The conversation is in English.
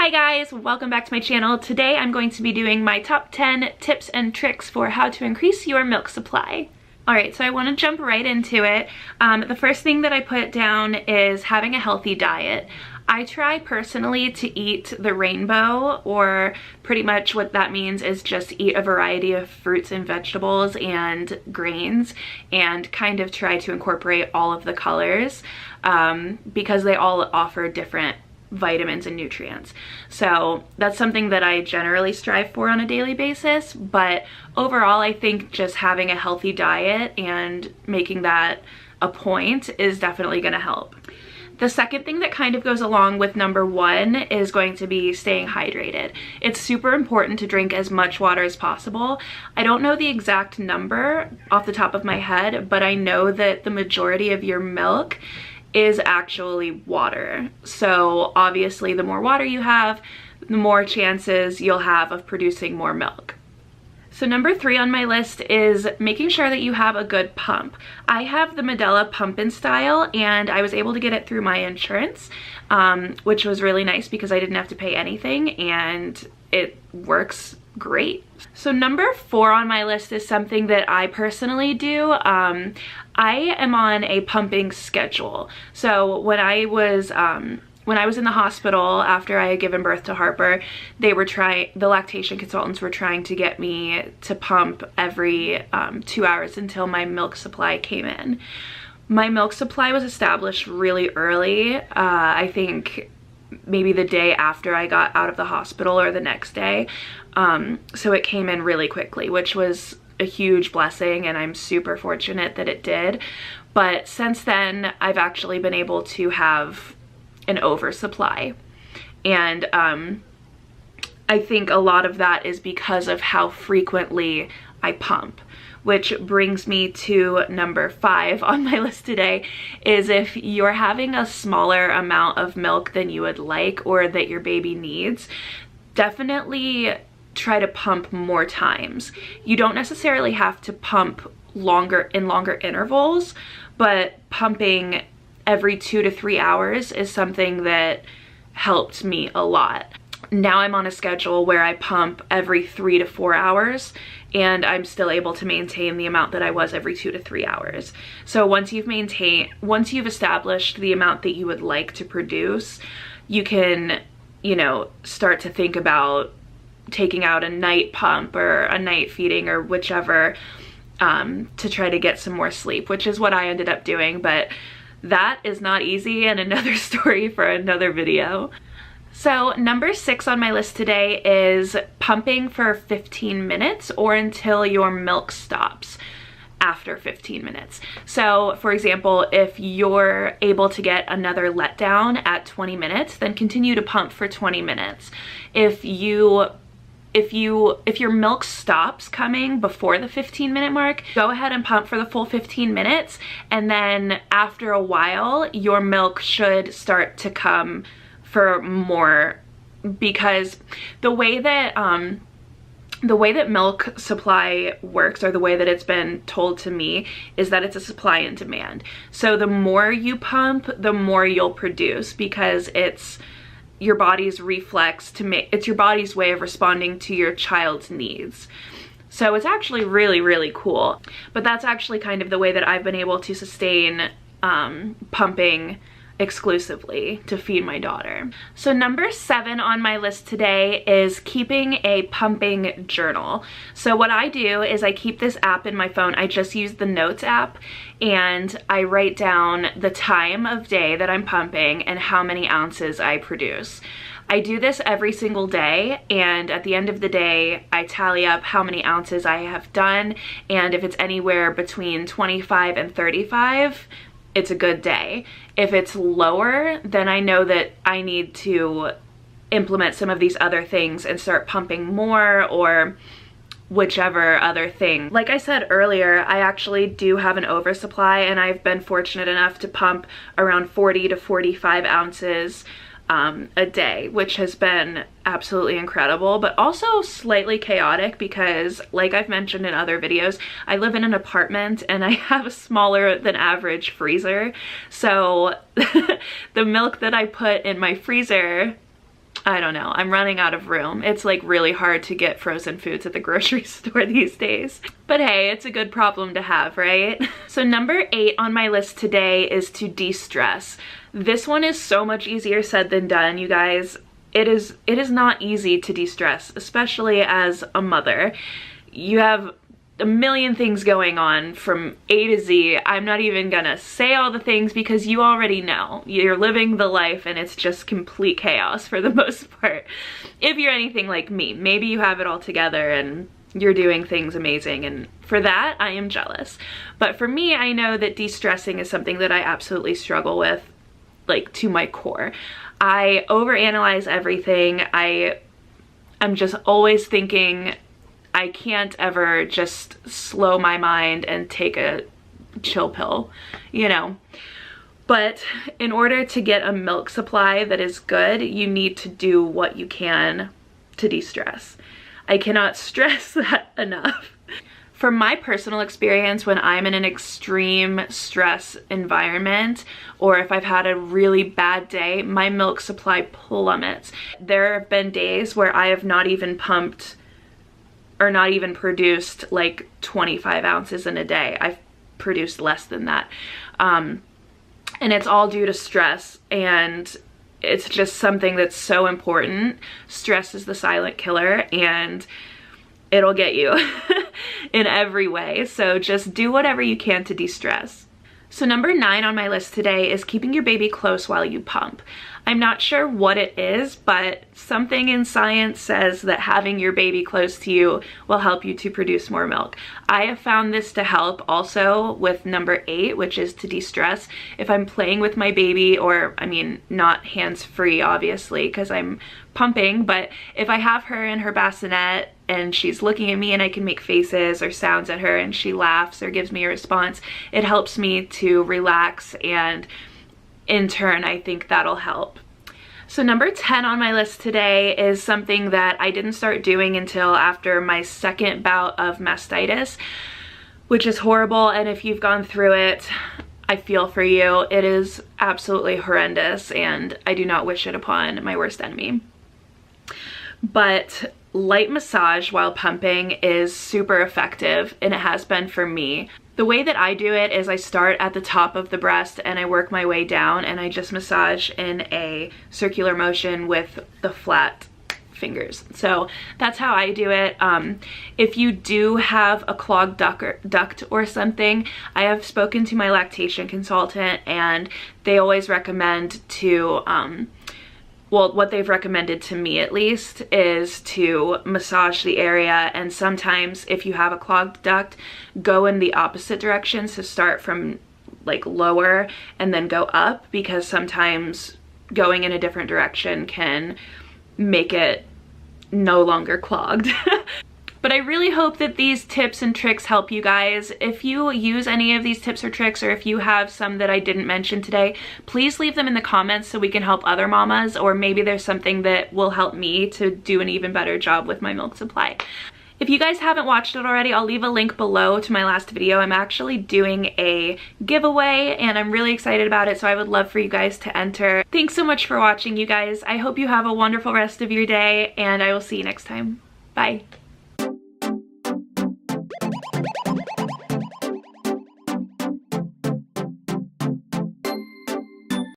Hi guys, welcome back to my channel. Today I'm going to be doing my top 10 tips and tricks for how to increase your milk supply. Alright, so I want to jump right into it. The first thing that I put down is having a healthy diet. I try personally to eat the rainbow, or pretty much what that means is just eat a variety of fruits and vegetables and grains and kind of try to incorporate all of the colors because they all offer different vitamins and nutrients. So that's something that I generally strive for on a daily basis, but overall I think just having a healthy diet and making that a point is definitely going to help. The second thing that kind of goes along with number one is going to be staying hydrated. It's super important to drink as much water as possible. I don't know the exact number off the top of my head, but I know that the majority of your milk is actually water. So obviously the more water you have, the more chances you'll have of producing more milk. So number three on my list is making sure that you have a good pump. I have the Medela Pump and Style, and I was able to get it through my insurance, which was really nice because I didn't have to pay anything and it works great. So number four on my list is something that I personally do. I am on a pumping schedule. So when I was in the hospital after I had given birth to Harper, the lactation consultants were trying to get me to pump every 2 hours until my milk supply came in. My milk supply was established really early. I think maybe the day after I got out of the hospital or the next day. So it came in really quickly, which was a huge blessing, and I'm super fortunate that it did. But since then, I've actually been able to have an oversupply. And I think a lot of that is because of how frequently I pump. Which brings me to number five on my list today, is if you're having a smaller amount of milk than you would like or that your baby needs, definitely try to pump more times. You don't necessarily have to pump longer intervals, but pumping every 2 to 3 hours is something that helped me a lot. Now I'm on a schedule where I pump every 3 to 4 hours, and I'm still able to maintain the amount that I was every 2 to 3 hours. So once you've established the amount that you would like to produce, you can, start to think about taking out a night pump or a night feeding or whichever, to try to get some more sleep, which is what I ended up doing, but that is not easy and another story for another video. So number six on my list today is pumping for 15 minutes or until your milk stops after 15 minutes. So for example, if you're able to get another letdown at 20 minutes, then continue to pump for 20 minutes. If your milk stops coming before the 15-minute mark, go ahead and pump for the full 15 minutes, and then after a while your milk should start to come for more, because the way that milk supply works, or the way that it's been told to me, is that it's a supply and demand. So the more you pump, the more you'll produce, because it's your body's reflex it's your body's way of responding to your child's needs. So it's actually really, really cool. But that's actually kind of the way that I've been able to sustain pumping exclusively to feed my daughter. So number seven on my list today is keeping a pumping journal. So what I do is I keep this app in my phone. I just use the Notes app, and I write down the time of day that I'm pumping and how many ounces I produce. I do this every single day, and at the end of the day I tally up how many ounces I have done, and if it's anywhere between 25 and 35, it's a good day. If it's lower, then I know that I need to implement some of these other things and start pumping more, or whichever other thing. Like I said earlier, I actually do have an oversupply, and I've been fortunate enough to pump around 40 to 45 ounces a day, which has been absolutely incredible, but also slightly chaotic because, like I've mentioned in other videos, I live in an apartment and I have a smaller than average freezer. So the milk that I put in my freezer I don't know, I'm running out of room. It's like really hard to get frozen foods at the grocery store these days. But hey, it's a good problem to have, right? So number 8 on my list today is to de-stress. This one is so much easier said than done, you guys. It is not easy to de-stress, especially as a mother. You have a million things going on from A to Z. I'm not even gonna say all the things because you already know. You're living the life and it's just complete chaos for the most part. If you're anything like me, maybe you have it all together and you're doing things amazing, and for that, I am jealous. But for me, I know that de-stressing is something that I absolutely struggle with, like to my core. I overanalyze everything. I'm just always thinking I can't ever just slow my mind and take a chill pill, you know. But in order to get a milk supply that is good, you need to do what you can to de-stress. I cannot stress that enough. From my personal experience, when I'm in an extreme stress environment, or if I've had a really bad day, my milk supply plummets. There have been days where I have not even pumped or not even produced like 25 ounces in a day. I've produced less than that. And it's all due to stress, and it's just something that's so important. Stress is the silent killer, and it'll get you in every way. So just do whatever you can to de-stress. So number 9 on my list today is keeping your baby close while you pump. I'm not sure what it is, but something in science says that having your baby close to you will help you to produce more milk. I have found this to help also with number 8, which is to de-stress. If I'm playing with my baby, or I mean, not hands-free obviously because I'm pumping, but if I have her in her bassinet and she's looking at me and I can make faces or sounds at her and she laughs or gives me a response, it helps me to relax, and in turn, I think that'll help. So number 10 on my list today is something that I didn't start doing until after my second bout of mastitis, which is horrible. And if you've gone through it, I feel for you. It is absolutely horrendous, and I do not wish it upon my worst enemy. But light massage while pumping is super effective, and it has been for me. The way that I do it is I start at the top of the breast and I work my way down, and I just massage in a circular motion with the flat fingers. So that's how I do it. If you do have a clogged duct or something, I have spoken to my lactation consultant, and they always recommend to well, what they've recommended to me at least is to massage the area, and sometimes if you have a clogged duct, go in the opposite direction. So start from like lower and then go up, because sometimes going in a different direction can make it no longer clogged. But I really hope that these tips and tricks help you guys. If you use any of these tips or tricks, or if you have some that I didn't mention today, please leave them in the comments so we can help other mamas, or maybe there's something that will help me to do an even better job with my milk supply. If you guys haven't watched it already, I'll leave a link below to my last video. I'm actually doing a giveaway and I'm really excited about it, so I would love for you guys to enter. Thanks so much for watching, you guys. I hope you have a wonderful rest of your day, and I will see you next time. Bye.